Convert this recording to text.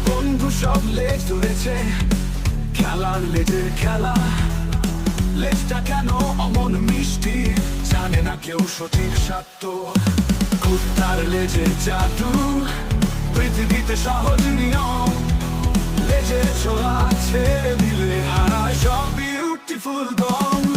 বন্ধু সব লেজ ধরেছে, খেলার লেজের খেলা। লেজটা কেন অমন মিষ্টি, জানে না কেউ সঠিক সত্য। কুত্তার লেজের জাদু, পৃথিবীতে সহজ নিয়ম। লেজের ছোঁয়া ছেড়ে দিলে হারায় সব বিউটিফুল দম।